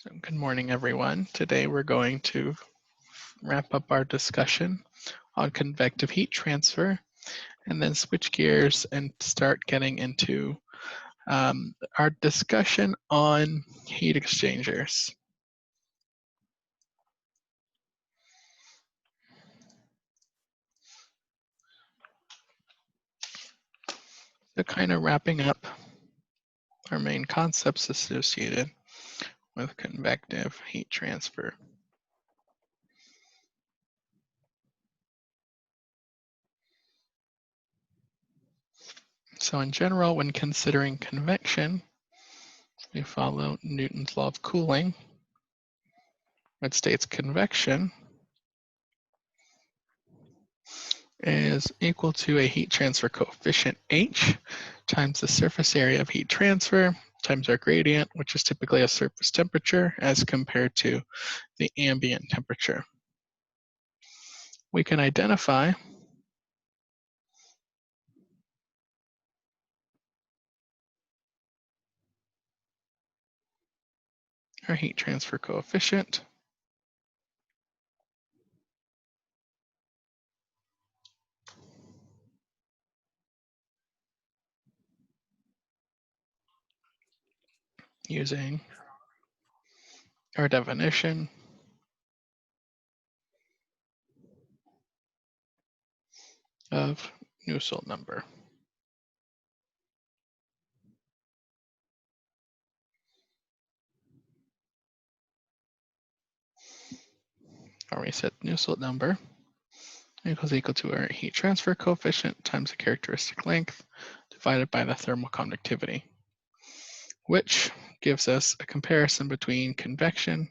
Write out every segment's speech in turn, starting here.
So good morning, everyone. Today we're going to wrap up our discussion on convective heat transfer and then switch gears and start getting into our discussion on heat exchangers. So kind of wrapping up our main concepts associated with convective heat transfer. So in general, when considering convection, we follow Newton's law of cooling, which states convection is equal to a heat transfer coefficient H times the surface area of heat transfer times our gradient, which is typically a surface temperature as compared to the ambient temperature. We can identify our heat transfer coefficient using our definition of Nusselt number. Or we set Nusselt number equal to our heat transfer coefficient times the characteristic length divided by the thermal conductivity, which gives us a comparison between convection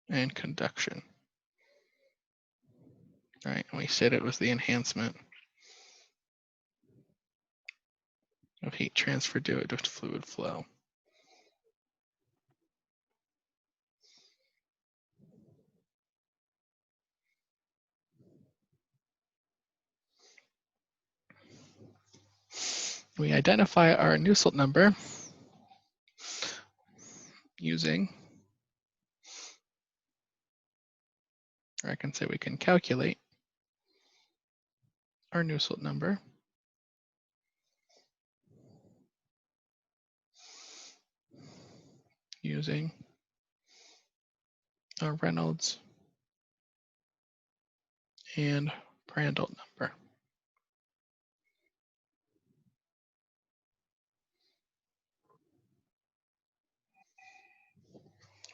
and conduction. Right, and we said it was the enhancement of heat transfer due to fluid flow. We identify our Nusselt number using, or I can say we can calculate our Nusselt number using our Reynolds and Prandtl number.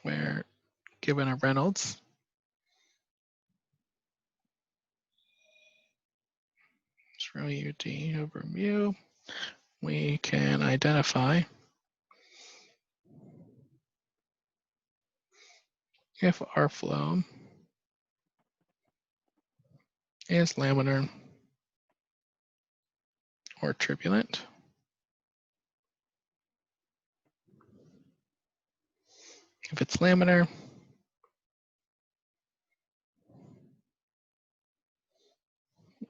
Where given a Reynolds, it's rho UD over mu, we can identify if our flow is laminar or turbulent. If it's laminar,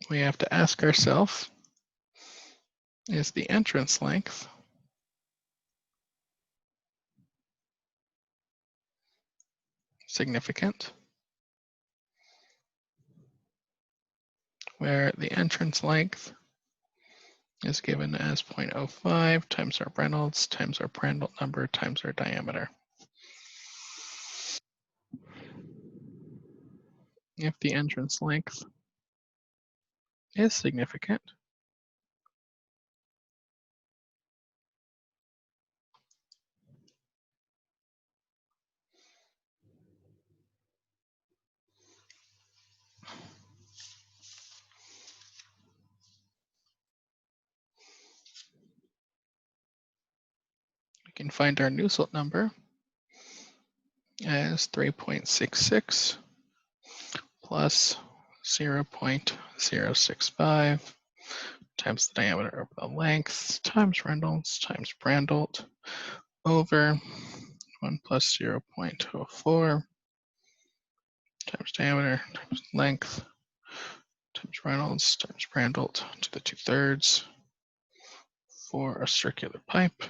we have to ask ourselves, is the entrance length significant? Where the entrance length is given as 0.05 times our Reynolds times our Prandtl number times our diameter. If the entrance length is significant, we can find our Nusselt number as 3.66 plus 0.065 times the diameter over the length times Reynolds times Prandtl over 1 plus 0.04 times diameter times length times Reynolds times Prandtl to the 2/3 for a circular pipe.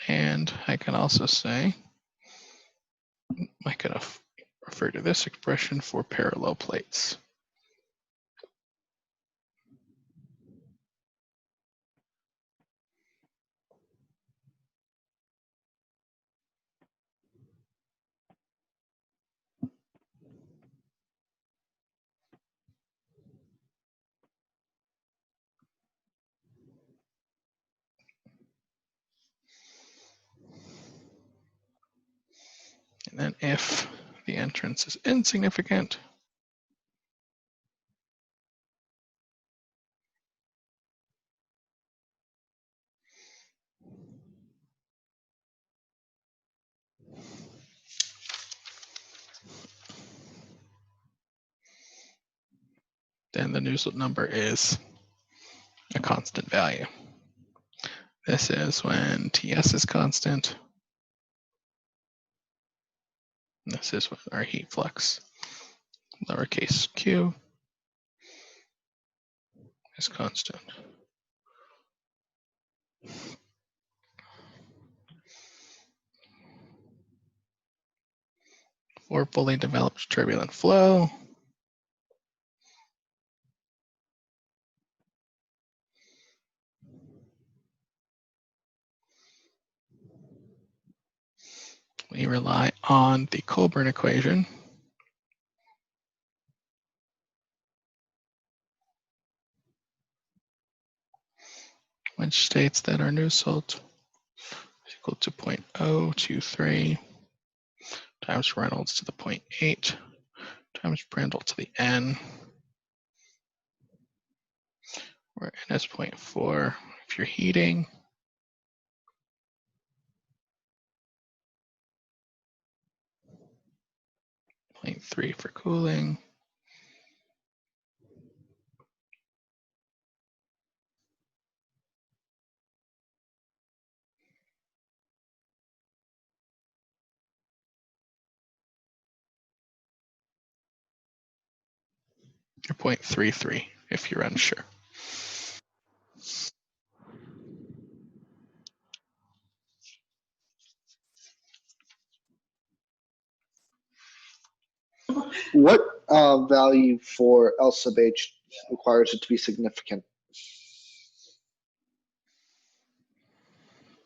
And I can also say, I can refer to this expression for parallel plates. And then if the entrance is insignificant, then the Nusselt number is a constant value. This is when Ts is constant. This is when our heat flux, lowercase q, is constant. For fully developed turbulent flow, we rely on the Colburn equation, which states that our Nusselt is equal to 0.023 times Reynolds to the 0.8 times Prandtl to the n, where n is 0.4 if you're heating, 0.3 for cooling, or 0.33 if you're unsure. What value for L sub h requires it to be significant?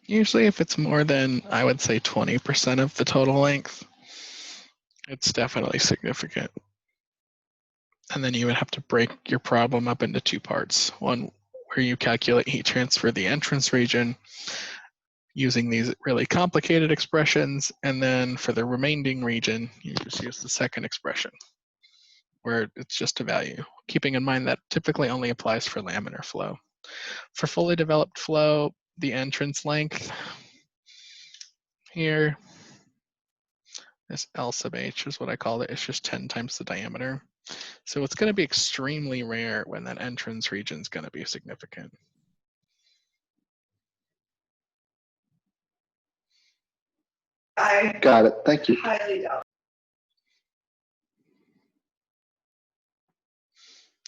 Usually if it's more than, I would say 20% of the total length, it's definitely significant. And then you would have to break your problem up into two parts. One where you calculate heat transfer the entrance region using these really complicated expressions, and then for the remaining region, you just use the second expression, where it's just a value, keeping in mind that typically only applies for laminar flow. For fully developed flow, the entrance length here, this L sub h is what I call it. It's just 10 times the diameter. So it's going to be extremely rare when that entrance region is going to be significant. I got it. Thank you. Highly doubt.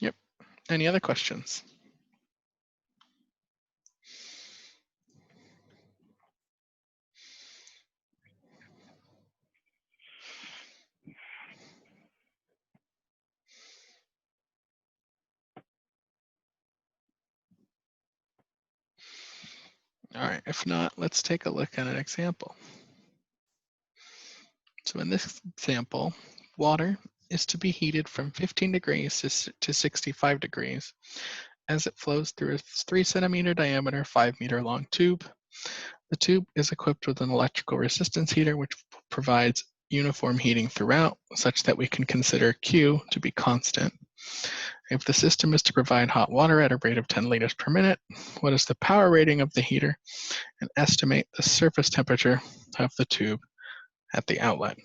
Yep. Any other questions? All right, if not, let's take a look at an example. So in this example, water is to be heated from 15 degrees to 65 degrees as it flows through a 3 centimeter diameter, 5 meter long tube. The tube is equipped with an electrical resistance heater, which provides uniform heating throughout, such that we can consider Q to be constant. If the system is to provide hot water at a rate of 10 liters per minute, what is the power rating of the heater? And estimate the surface temperature of the tube at the outlet.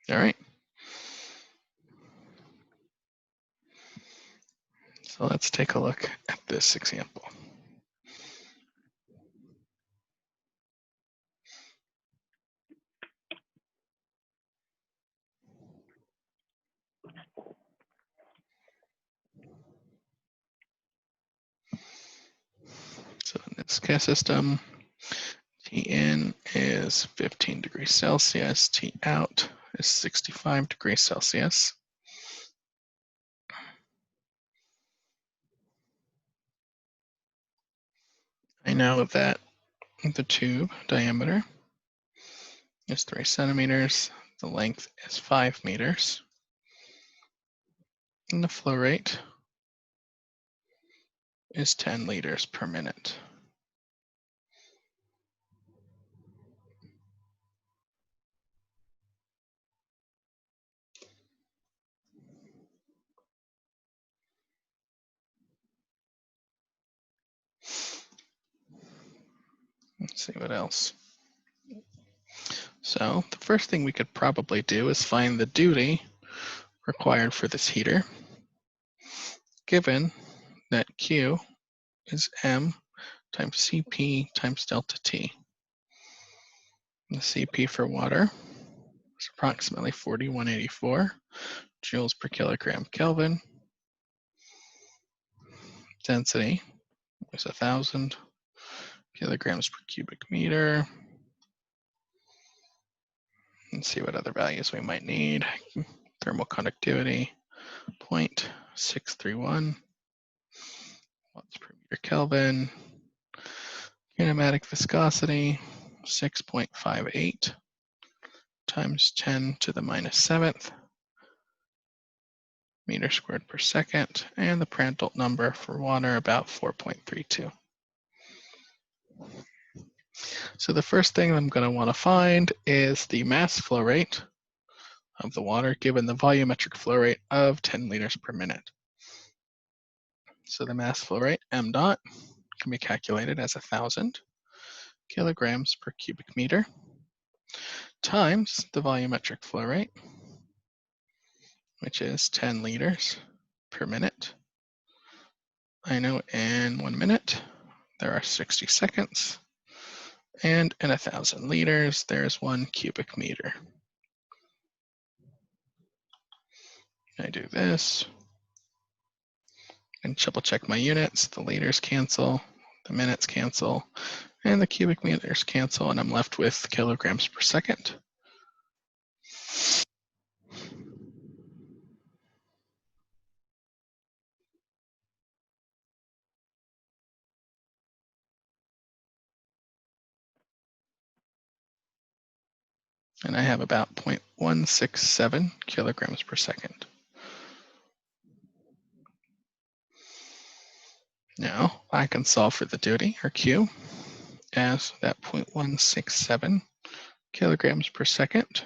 All right. So let's take a look at this example. So in this gas system, T in is 15 degrees Celsius, T out is 65 degrees Celsius. I know that the tube diameter is 3 centimeters, the length is 5 meters, and the flow rate is 10 liters per minute. Let's see what else. So the first thing we could probably do is find the duty required for this heater, given that Q is M times Cp times delta T. The Cp for water is approximately 4184 joules per kilogram Kelvin. Density is 1,000 kilograms per cubic meter. Let's see what other values we might need. Thermal conductivity, 0.631 watts per meter Kelvin. Kinematic viscosity, 6.58 times 10 to the minus 7th meter squared per second, and the Prandtl number for water about 4.32. So the first thing I'm going to want to find is the mass flow rate of the water given the volumetric flow rate of 10 liters per minute. So the mass flow rate, m dot, can be calculated as 1,000 kilograms per cubic meter times the volumetric flow rate, which is 10 liters per minute. I know in 1 minute there are 60 seconds, and in 1,000 liters there's 1 cubic meter. I do this and triple check my units. The liters cancel, the minutes cancel, and the cubic meters cancel, and I'm left with kilograms per second. And I have about 0.167 kilograms per second. Now I can solve for the duty, or Q, as that 0.167 kilograms per second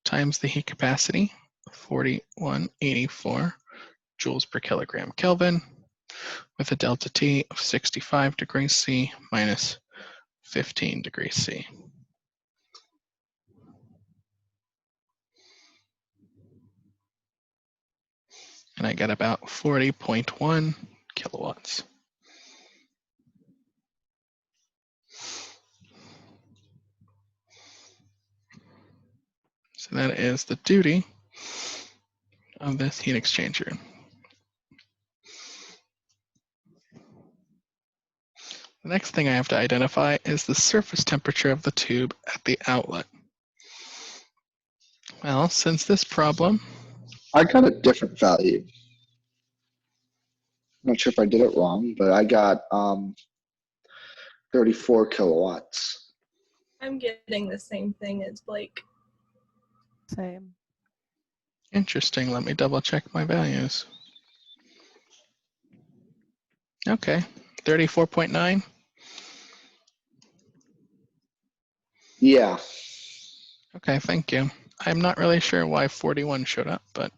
times the heat capacity, 4184 joules per kilogram Kelvin, with a delta T of 65 degrees C minus 15 degrees C. And I get about 40.1 kilowatts. So that is the duty of this heat exchanger. The next thing I have to identify is the surface temperature of the tube at the outlet. Well, since this problem, I got a different value. I'm not sure if I did it wrong, but I got 34 kilowatts. I'm getting the same thing as Blake. Same. interesting, let me double check my values. Okay, 34.9. Yeah. Okay, thank you. I'm not really sure why 41 showed up, but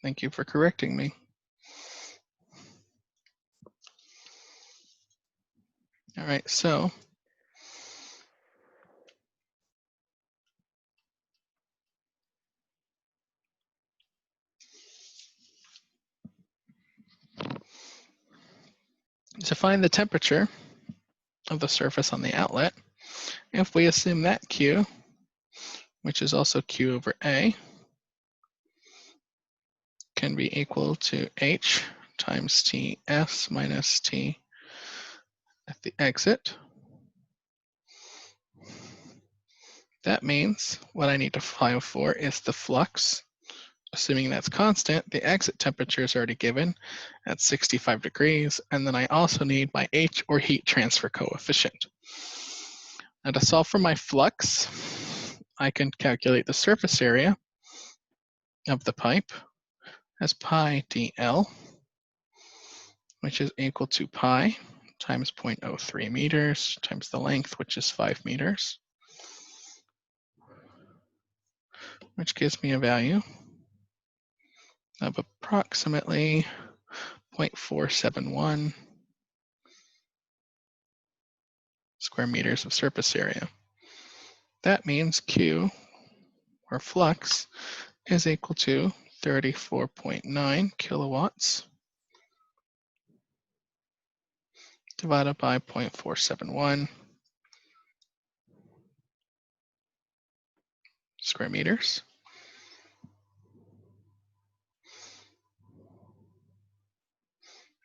thank you for correcting me. All right, so To find the temperature of the surface on the outlet, if we assume that Q, which is also Q over A, can be equal to H times Ts minus T at the exit, that means what I need to find for is the flux. Assuming that's constant, the exit temperature is already given at 65 degrees, and then I also need my H, or heat transfer coefficient. Now to solve for my flux, I can calculate the surface area of the pipe as pi dl, which is equal to pi times 0.03 meters times the length, which is 5 meters, which gives me a value of approximately 0.471 square meters of surface area. That means Q, or flux, is equal to 34.9 kilowatts divided by 0.471 square meters.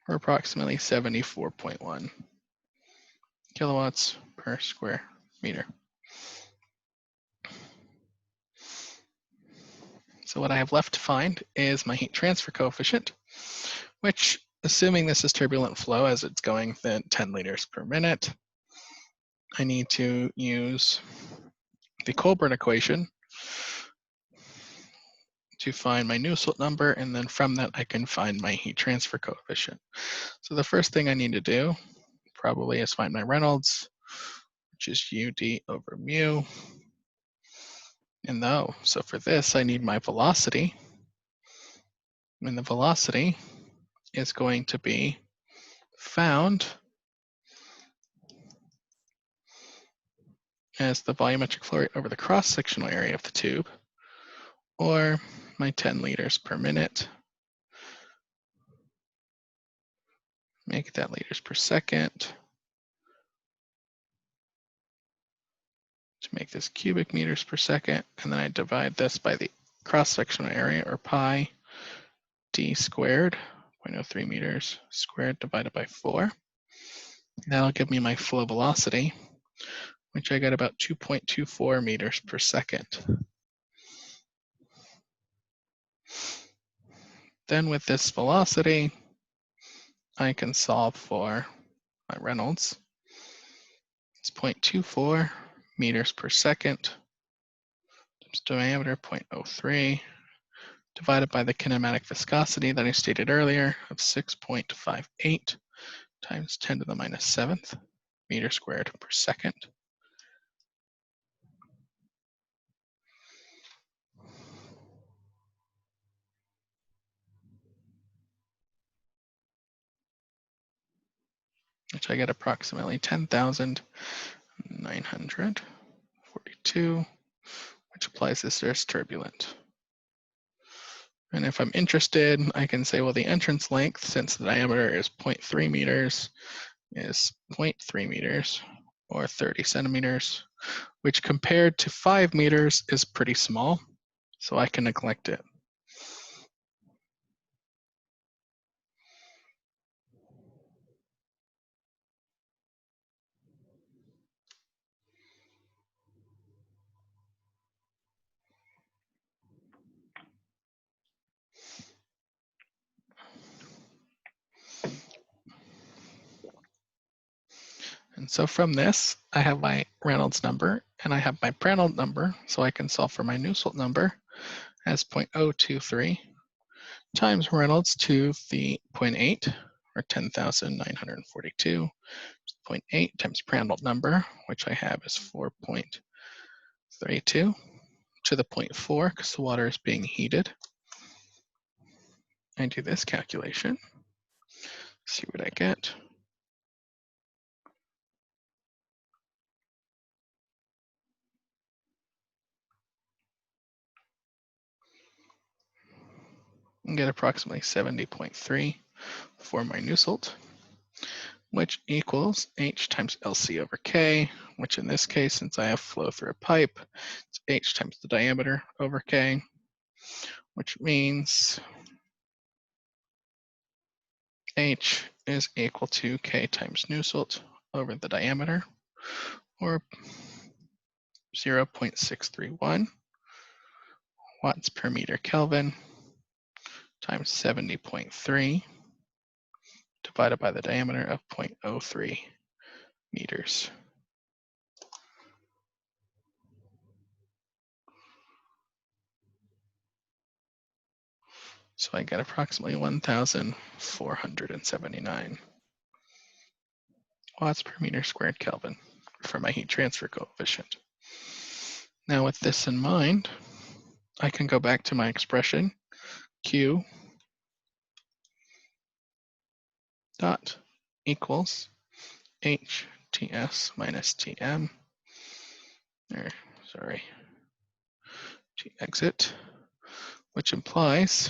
Or approximately 74.1 kilowatts per square meter. So what I have left to find is my heat transfer coefficient, which, assuming this is turbulent flow as it's going at 10 liters per minute, I need to use the Colburn equation to find my Nusselt number, and then from that I can find my heat transfer coefficient. So the first thing I need to do probably is find my Reynolds, which is UD over mu. And so for this I need my velocity, and the velocity is going to be found as the volumetric flow rate over the cross-sectional area of the tube, or my 10 liters per minute. Make that liters per second. To make this cubic meters per second, and then I divide this by the cross-sectional area, or pi d squared, 0.03 meters squared divided by 4. That'll give me my flow velocity, which I got about 2.24 meters per second. Then with this velocity, I can solve for my Reynolds. It's 0.24 meters per second times diameter 0.03 divided by the kinematic viscosity that I stated earlier of 6.58 times 10 to the minus 7th meter squared per second. Which I get approximately 10,942, which applies this as turbulent. And if I'm interested, I can say, well, the entrance length, since the diameter is 0.3 meters, is 0.3 meters, or 30 centimeters, which compared to 5 meters is pretty small, so I can neglect it. And so from this, I have my Reynolds number and I have my Prandtl number, so I can solve for my Nusselt number as 0.023 times Reynolds to the 0.8, or 10,942, 0.8 times Prandtl number, which I have is 4.32 to the 0.4, because the water is being heated. I do this calculation, see what I get. And get approximately 70.3 for my Nusselt. which equals H times LC over K, which in this case, since I have flow through a pipe, it's H times the diameter over K, which means H is equal to K times Nusselt over the diameter, or 0.631 watts per meter Kelvin times 70.3 divided by the diameter of 0.03 meters. So I get approximately 1,479 watts per meter squared Kelvin for my heat transfer coefficient. Now with this in mind, I can go back to my expression, Q dot equals H TS minus TM, or sorry, T exit, which implies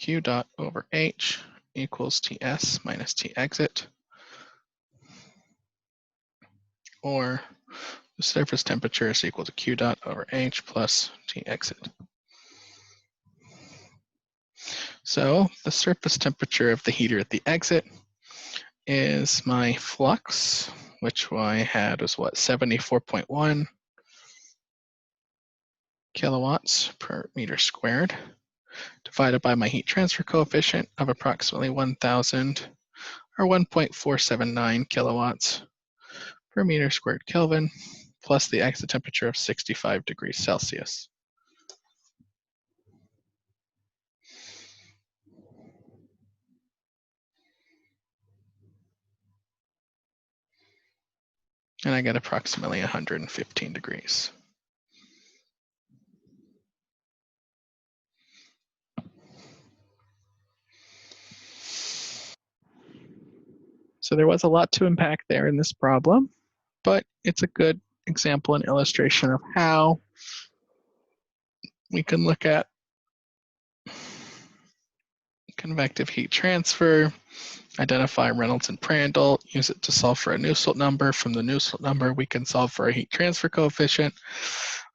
Q dot over H equals TS minus T exit, or the surface temperature is equal to Q dot over H plus T exit. So the surface temperature of the heater at the exit is my flux, which I had was what, 74.1 kilowatts per meter squared, divided by my heat transfer coefficient of approximately 1,000 or 1.479 kilowatts per meter squared Kelvin, plus the exit temperature of 65 degrees Celsius. And I get approximately 115 degrees. So there was a lot to unpack there in this problem, but it's a good example and illustration of how we can look at convective heat transfer, identify Reynolds and Prandtl, use it to solve for a Nusselt number. From the Nusselt number, we can solve for a heat transfer coefficient.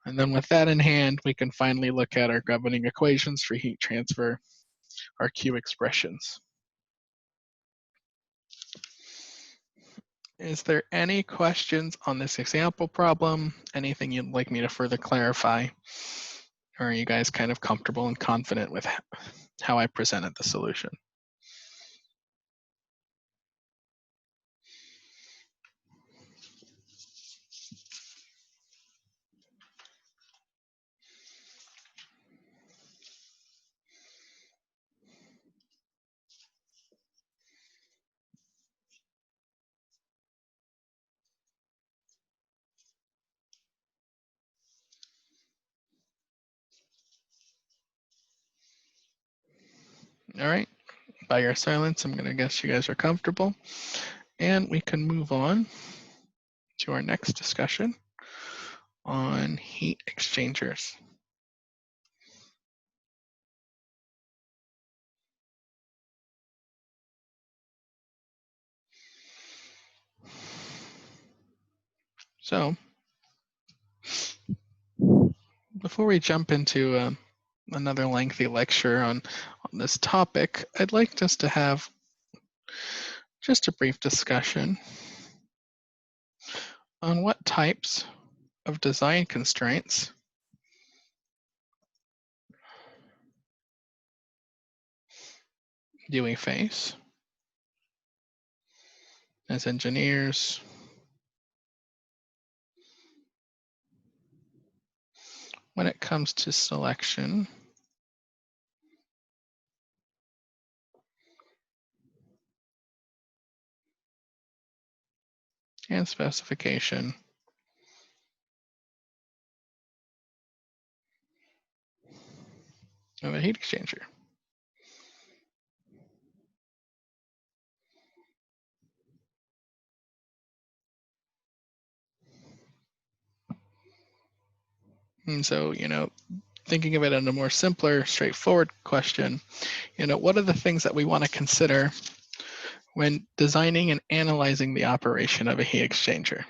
And then with that in hand, we can finally look at our governing equations for heat transfer, our Q expressions. Is there any questions on this example problem? Anything you'd like me to further clarify? Or are you guys kind of comfortable and confident with how I presented the solution? All right, by your silence, I'm gonna guess you guys are comfortable. And we can move on to our next discussion on heat exchangers. So before we jump into another lengthy lecture on this topic, I'd like us to have just a brief discussion on what types of design constraints do we face as engineers when it comes to selection and specification of a heat exchanger. And so, thinking of it in a more simpler, straightforward question, what are the things that we want to consider when designing and analyzing the operation of a heat exchanger?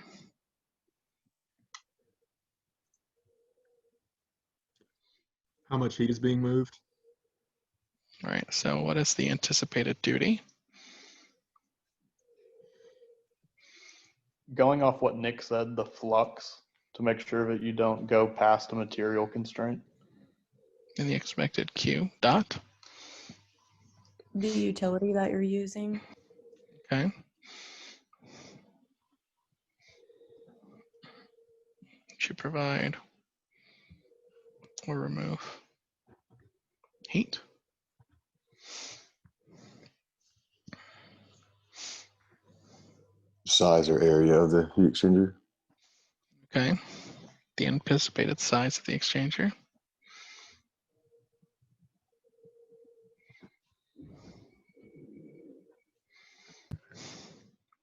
How much heat is being moved? All right, so what is the anticipated duty? Going off what Nick said, the flux, to make sure that you don't go past a material constraint. And the expected Q dot. The utility that you're using. Okay. Should provide or remove heat. Size or area of the heat exchanger. Okay. The anticipated size of the exchanger.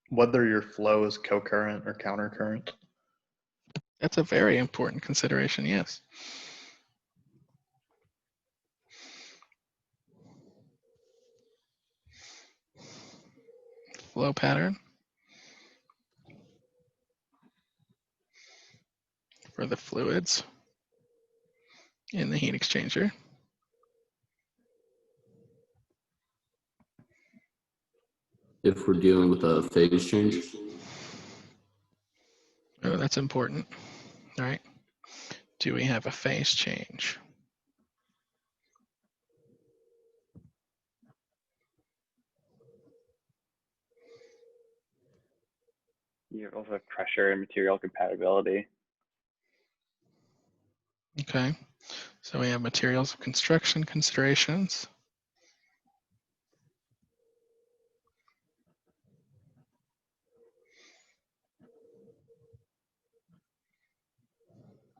Whether your flow is co-current or counter-current. That's a very important consideration, yes. Flow pattern for the fluids in the heat exchanger. If we're dealing with a phase change. Oh, that's important. All right. Do we have a phase change? You also have pressure and material compatibility. Okay. So we have materials of construction considerations.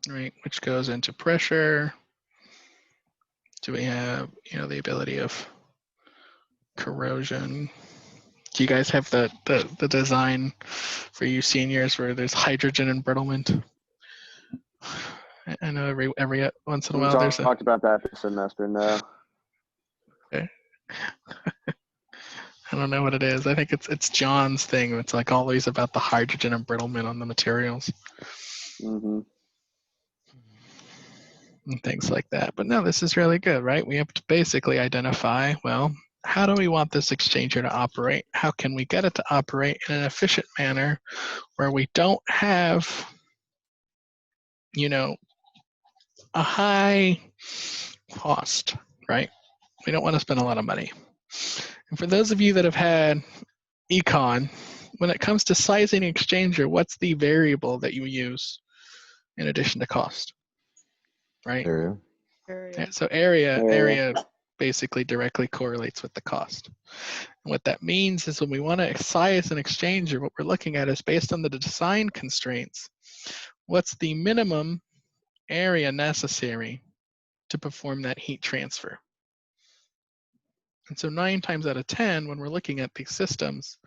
Right, which goes into pressure. Do we have, the ability of corrosion? Do you guys have the design for you seniors where there's hydrogen embrittlement? I know every once in a We while there's talked about that this semester, no. Okay. I don't know what it is. I think it's John's thing. It's like always about the hydrogen embrittlement on the materials. Mm-hmm. And things like that. But no, this is really good, right? We have to basically identify, well, how do we want this exchanger to operate? How can we get it to operate in an efficient manner where we don't have, a high cost, right? We don't want to spend a lot of money. And for those of you that have had econ, when it comes to sizing an exchanger, what's the variable that you use in addition to cost? Right? Area. Yeah, so area basically directly correlates with the cost. And what that means is when we want to size an exchanger, what we're looking at is based on the design constraints, what's the minimum area necessary to perform that heat transfer? And so 9 times out of 10, when we're looking at these systems,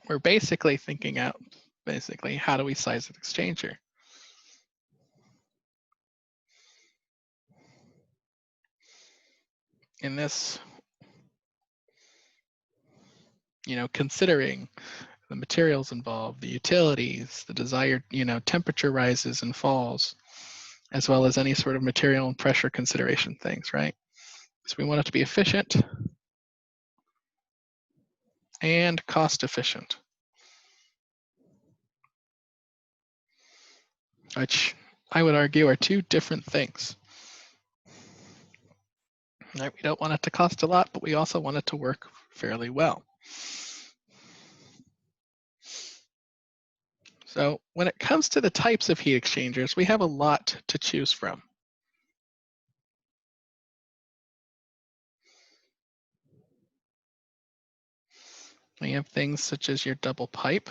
we're basically thinking out, how do we size an exchanger? In this, considering the materials involved, the utilities, the desired, temperature rises and falls, as well as any sort of material and pressure consideration things, right? So we want it to be efficient and cost efficient, which I would argue are two different things. Right? We don't want it to cost a lot, but we also want it to work fairly well. So when it comes to the types of heat exchangers, we have a lot to choose from. We have things such as your double pipe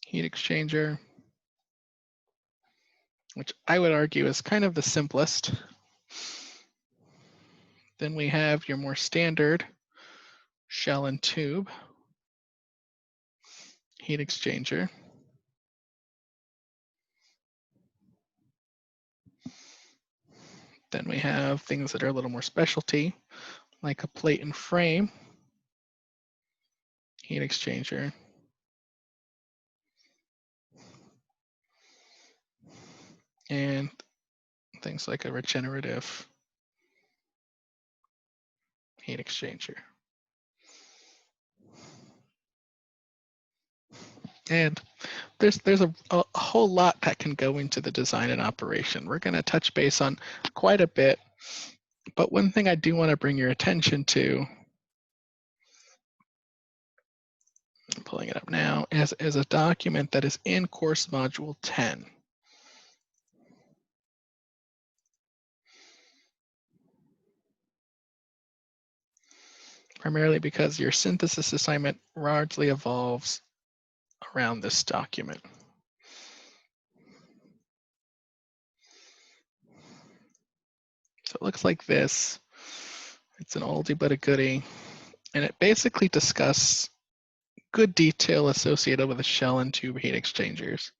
heat exchanger, which I would argue is kind of the simplest. Then we have your more standard shell and tube heat exchanger. Then we have things that are a little more specialty, like a plate and frame heat exchanger. And things like a regenerative heat exchanger. And there's a whole lot that can go into the design and operation. We're going to touch base on quite a bit, but one thing I do want to bring your attention to, I'm pulling it up now, is a document that is in course module 10. Primarily because your synthesis assignment largely evolves around this document. So it looks like this. It's an oldie but a goodie. And it basically discusses good detail associated with the shell and tube heat exchangers.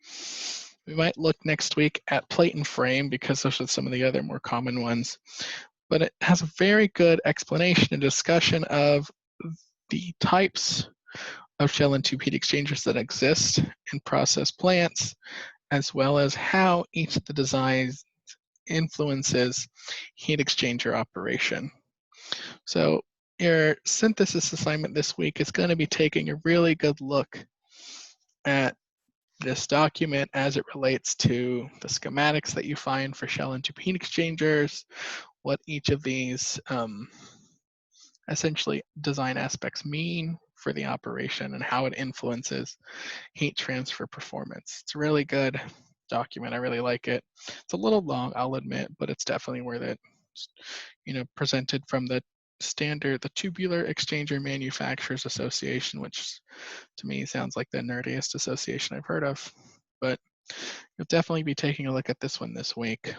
We might look next week at plate and frame because those are some of the other more common ones. But it has a very good explanation and discussion of the types of shell and tube heat exchangers that exist in process plants, as well as how each of the designs influences heat exchanger operation. So your synthesis assignment this week is going to be taking a really good look at this document as it relates to the schematics that you find for shell and tube heat exchangers, what each of these essentially design aspects mean for the operation and how it influences heat transfer performance. It's a really good document. I really like it. It's a little long, I'll admit, but it's definitely worth it. You know, presented from the Tubular Exchanger Manufacturers Association, which to me sounds like the nerdiest association I've heard of. But you'll definitely be taking a look at this one this week,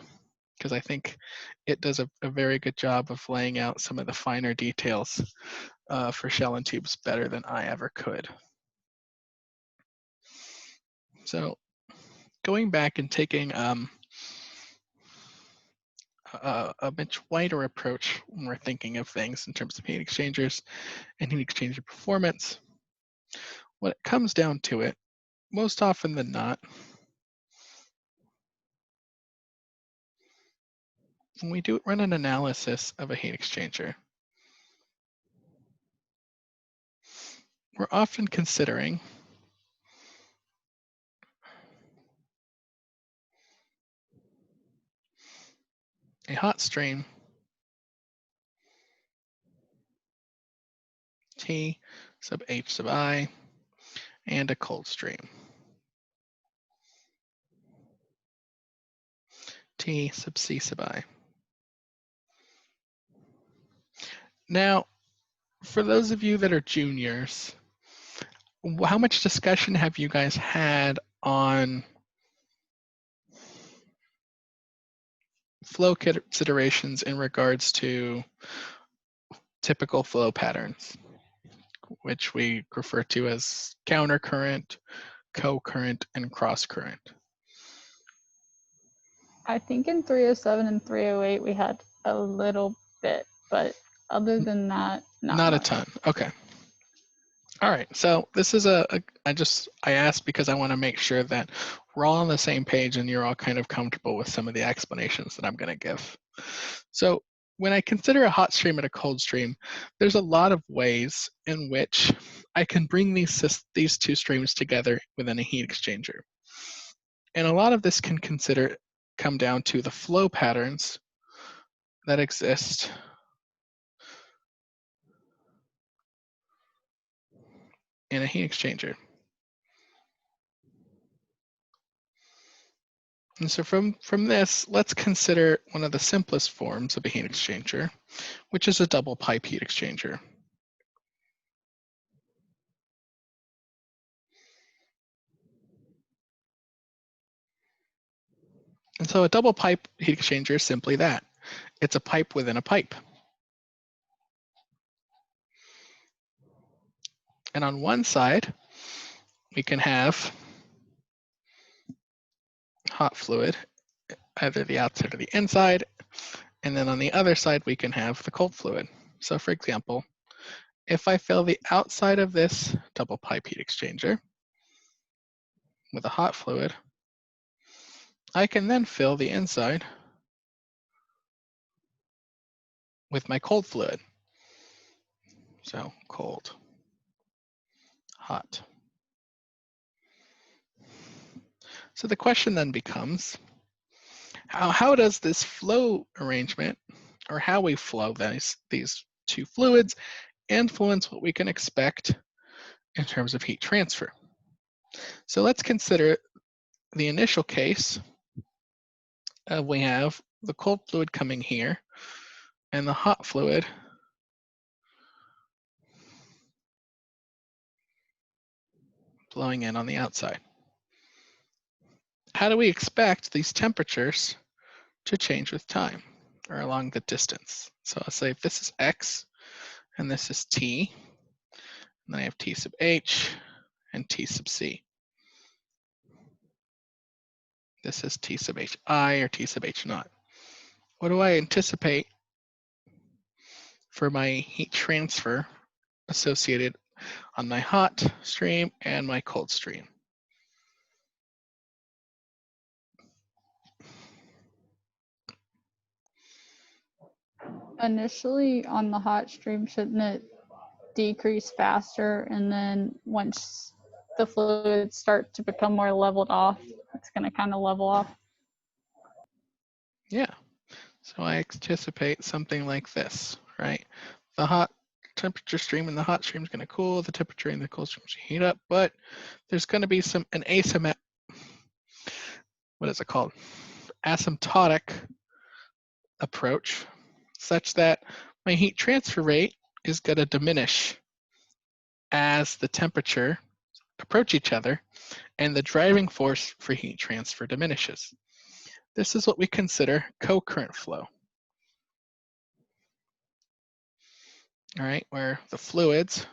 because I think it does a very good job of laying out some of the finer details for shell and tubes better than I ever could. So going back and taking a much wider approach when we're thinking of things in terms of heat exchangers and heat exchanger performance, when it comes down to it, most often than not, when we run an analysis of a heat exchanger, we're often considering a hot stream, T sub H sub I, and a cold stream, T sub C sub I. Now, for those of you that are juniors, how much discussion have you guys had on flow considerations in regards to typical flow patterns, which we refer to as countercurrent, co-current, and cross-current? I think in 307 and 308 we had a little bit, but other than that, not a much. ton. Okay. All right. So this is I asked because I want to make sure that we're all on the same page and you're all kind of comfortable with some of the explanations that I'm going to give. So when I consider a hot stream and a cold stream, there's a lot of ways in which I can bring these two streams together within a heat exchanger. And a lot of this can come down to the flow patterns that exist in a heat exchanger. And so from this, let's consider one of the simplest forms of a heat exchanger, which is a double pipe heat exchanger. And so a double pipe heat exchanger is simply that. It's a pipe within a pipe. And on one side, we can have hot fluid, either the outside or the inside, And then on the other side, we can have the cold fluid. So for example, if I fill the outside of this double pipe heat exchanger with a hot fluid, I can then fill the inside with my cold fluid. So cold, hot. So the question then becomes, how does this flow arrangement, or how we flow these two fluids, influence what we can expect in terms of heat transfer? So let's consider the initial case. We have the cold fluid coming here and the hot fluid blowing in on the outside. How do we expect these temperatures to change with time or along the distance? So I'll say if this is X and this is T, and then I have T sub H and T sub C. This is T sub HI or T sub H naught. What do I anticipate for my heat transfer associated on my hot stream and my cold stream? Initially on the hot stream, shouldn't it decrease faster? And then once the fluids start to become more leveled off, it's going to kind of level off. Yeah, so I anticipate something like this, right? The hot temperature stream and the hot stream is going to cool, the temperature in the cold stream is going to heat up, but there's going to be an asymptotic approach such that my heat transfer rate is going to diminish as the temperature approach each other and the driving force for heat transfer diminishes. This is what we consider co-current flow. All right, where the fluids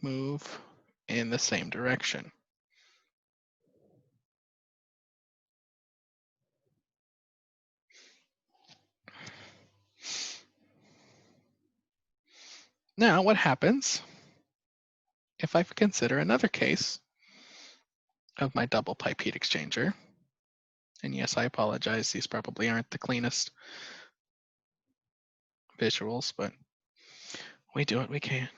move in the same direction. Now, what happens if I consider another case of my double pipe heat exchanger? And yes, I apologize, these probably aren't the cleanest visuals, but we do what we can.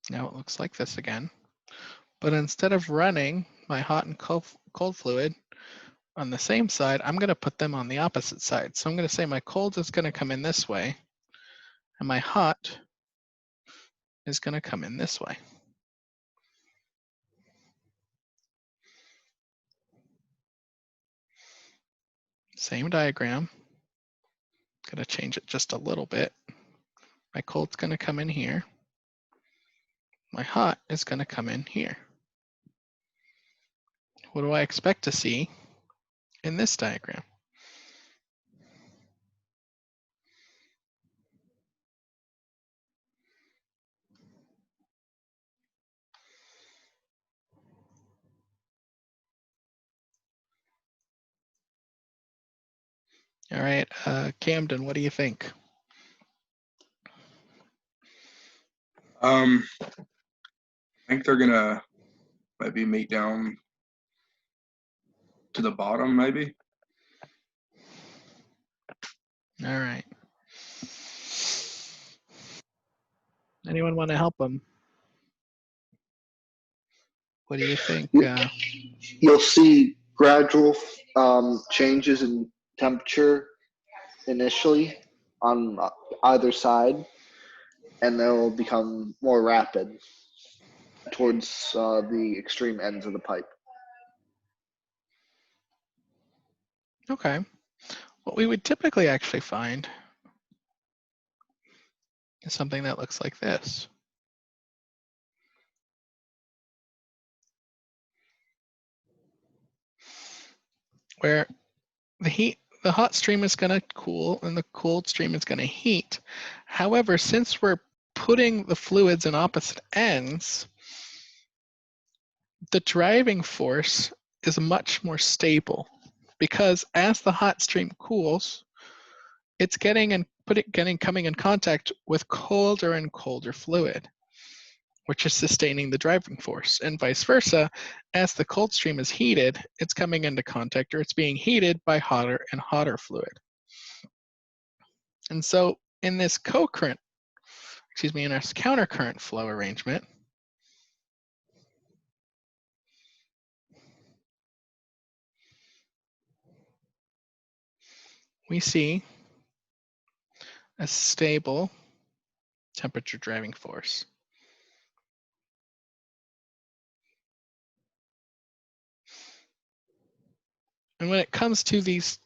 Now it looks like this again. But instead of running my hot and cold fluid on the same side, I'm going to put them on the opposite side. So I'm going to say my cold is going to come in this way, and my hot is going to come in this way. Same diagram. Going to change it just a little bit. My cold's going to come in here. My hot is going to come in here. What do I expect to see in this diagram? All right, Camden, what do you think? I think they're gonna maybe meet down to the bottom, maybe. All right. Anyone want to help them? What do you think? You'll see gradual changes in temperature initially on either side, and they'll become more rapid towards the extreme ends of the pipe. Okay. What we would typically actually find is something that looks like this. Where the hot stream is going to cool and the cold stream is going to heat. However, since we're putting the fluids in opposite ends, the driving force is much more stable, because as the hot stream cools, it's coming in contact with colder and colder fluid, which is sustaining the driving force, and vice versa. As the cold stream is heated, it's coming into contact, or it's being heated by hotter and hotter fluid. And so in this in our countercurrent flow arrangement, we see a stable temperature driving force. And when it comes to these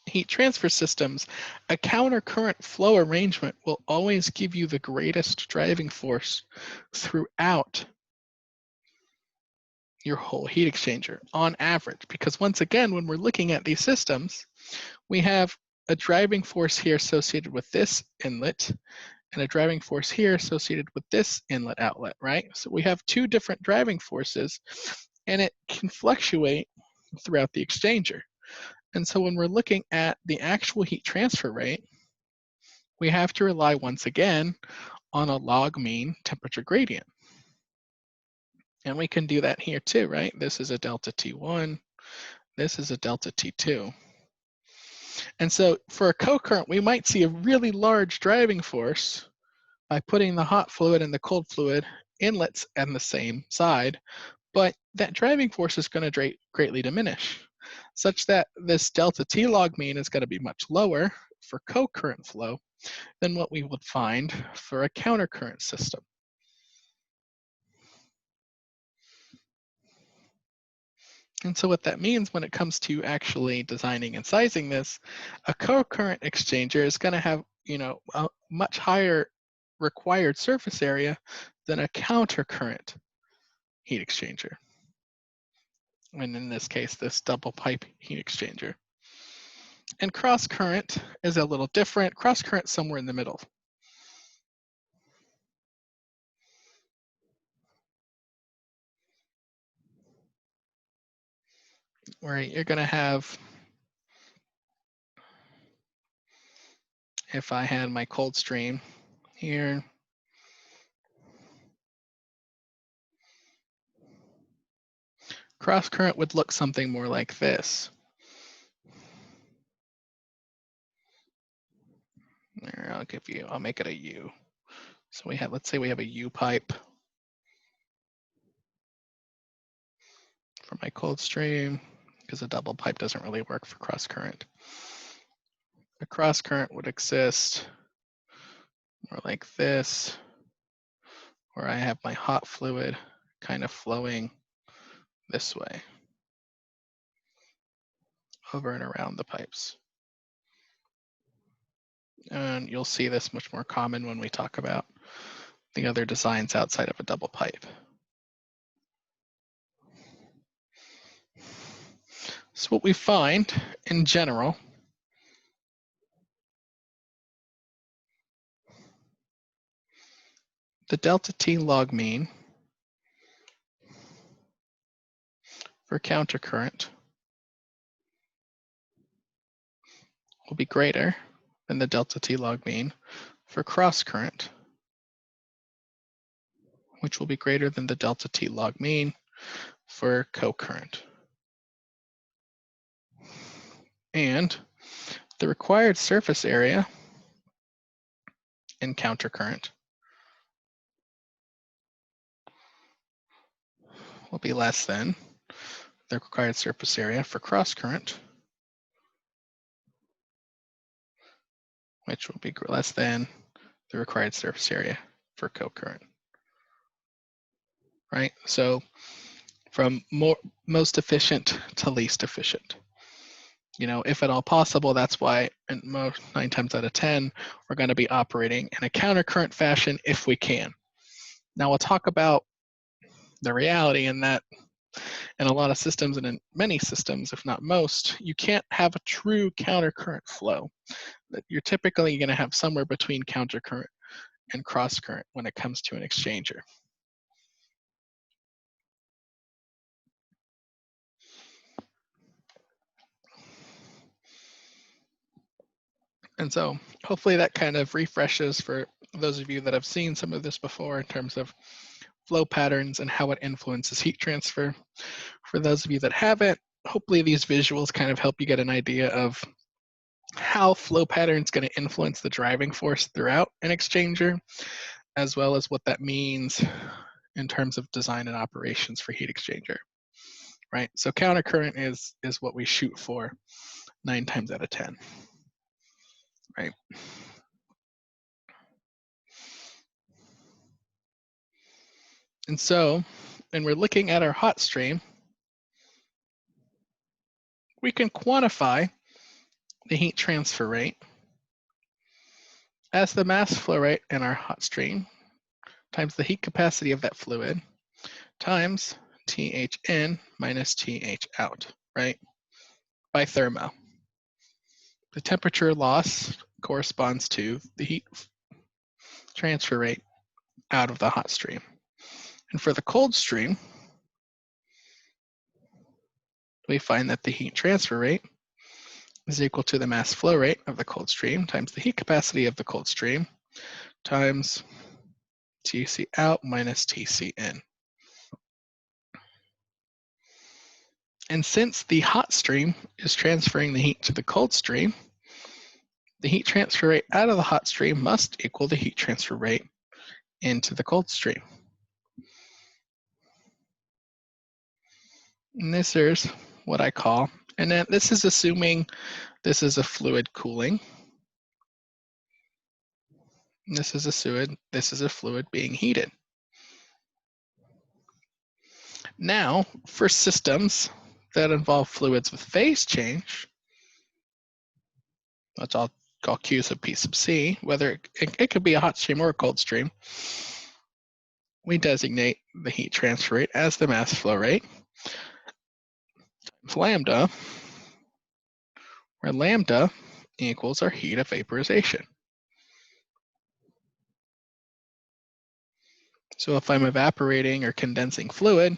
heat transfer systems, a countercurrent flow arrangement will always give you the greatest driving force throughout your whole heat exchanger on average. Because once again, when we're looking at these systems, we have a driving force here associated with this inlet and a driving force here associated with this inlet outlet, right? So we have two different driving forces, and it can fluctuate throughout the exchanger. And so when we're looking at the actual heat transfer rate, we have to rely once again on a log mean temperature gradient. And we can do that here too, right? This is a delta T1, this is a delta T2. And so for a co-current, we might see a really large driving force by putting the hot fluid and the cold fluid inlets on the same side, but that driving force is going to greatly diminish, such that this delta T log mean is going to be much lower for co-current flow than what we would find for a countercurrent system. And so what that means when it comes to actually designing and sizing this, a co-current exchanger is going to have, a much higher required surface area than a countercurrent heat exchanger. And in this case, this double pipe heat exchanger. And cross current is a little different. Cross current somewhere in the middle. Where you're going to have, if I had my cold stream here, cross current would look something more like this. There, I'll make it a U. So let's say we have a U pipe for my cold stream, because a double pipe doesn't really work for cross current. A cross current would exist more like this, where I have my hot fluid kind of flowing this way over and around the pipes. And you'll see this much more common when we talk about the other designs outside of a double pipe. So what we find in general the delta T log mean for countercurrent will be greater than the delta T log mean for cross current, which will be greater than the delta T log mean for co-current. And the required surface area in countercurrent will be less than the required surface area for cross current, which will be less than the required surface area for co-current. Right? So from most efficient to least efficient. If at all possible, that's why 9 times out of 10, we're going to be operating in a countercurrent fashion if we can. Now we'll talk about the reality in that in a lot of systems, and in many systems, if not most, you can't have a true countercurrent flow. That you're typically going to have somewhere between countercurrent and cross current when it comes to an exchanger. And so hopefully that kind of refreshes for those of you that have seen some of this before in terms of flow patterns and how it influences heat transfer. For those of you that haven't, hopefully these visuals kind of help you get an idea of how flow pattern is going to influence the driving force throughout an exchanger, as well as what that means in terms of design and operations for heat exchanger, right? So countercurrent is what we shoot for 9 times out of 10, right? And so, when we're looking at our hot stream, we can quantify the heat transfer rate as the mass flow rate in our hot stream times the heat capacity of that fluid times TH in minus TH out, right? By thermo. The temperature loss corresponds to the heat transfer rate out of the hot stream. And for the cold stream, we find that the heat transfer rate is equal to the mass flow rate of the cold stream times the heat capacity of the cold stream times TC out minus TC in. And since the hot stream is transferring the heat to the cold stream, the heat transfer rate out of the hot stream must equal the heat transfer rate into the cold stream. And this is what I call, and then this is assuming this is a fluid cooling. And this is a fluid being heated. Now, for systems that involve fluids with phase change, which I'll call Q sub P sub C, whether it could be a hot stream or a cold stream, we designate the heat transfer rate as the mass flow rate times lambda, where lambda equals our heat of vaporization. So if I'm evaporating or condensing fluid,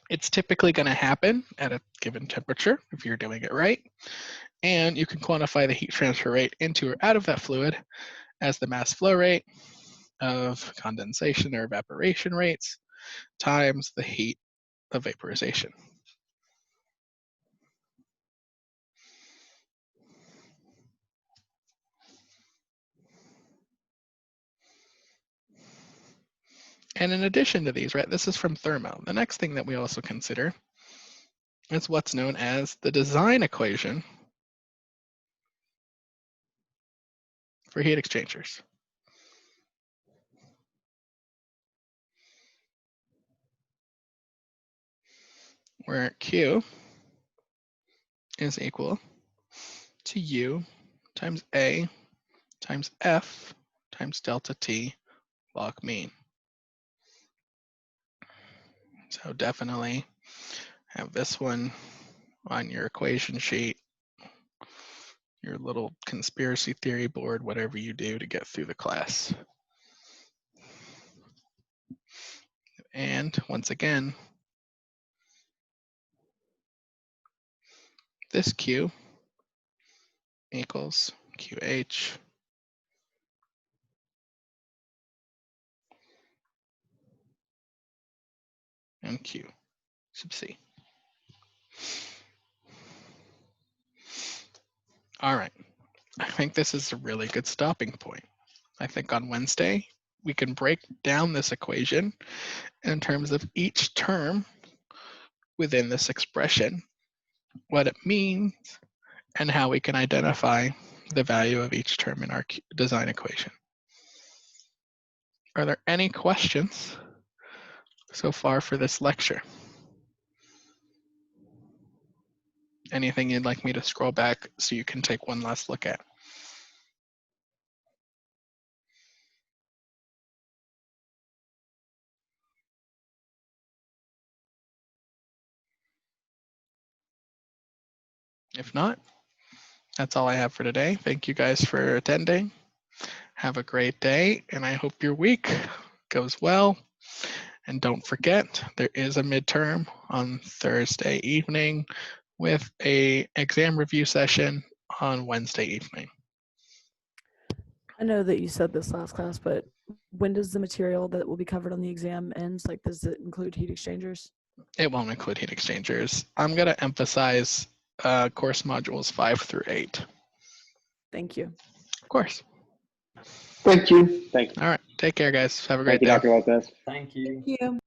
it's typically going to happen at a given temperature if you're doing it right. And you can quantify the heat transfer rate into or out of that fluid as the mass flow rate of condensation or evaporation rates times the heat of vaporization. And in addition to these, right, this is from thermo. The next thing that we also consider is what's known as the design equation for heat exchangers. Where Q is equal to U times A times F times delta T log mean. So definitely have this one on your equation sheet, your little conspiracy theory board, whatever you do to get through the class. And once again, this Q equals QH and Q sub C. All right, I think this is a really good stopping point. I think on Wednesday, we can break down this equation in terms of each term within this expression, what it means, and how we can identify the value of each term in our design equation. Are there any questions so far for this lecture? Anything you'd like me to scroll back so you can take one last look at? If not, that's all I have for today. Thank you guys for attending. Have a great day, and I hope your week goes well. And don't forget, there is a midterm on Thursday evening with a exam review session on Wednesday evening. I know that you said this last class, but when does the material that will be covered on the exam ends? Like, does it include heat exchangers? It won't include heat exchangers. I'm going to emphasize course modules 5 through 8. Thank you. Of course. Thank you. Thank All right. Take care, guys. Have a great you, day. Dr. Lopez. Thank you.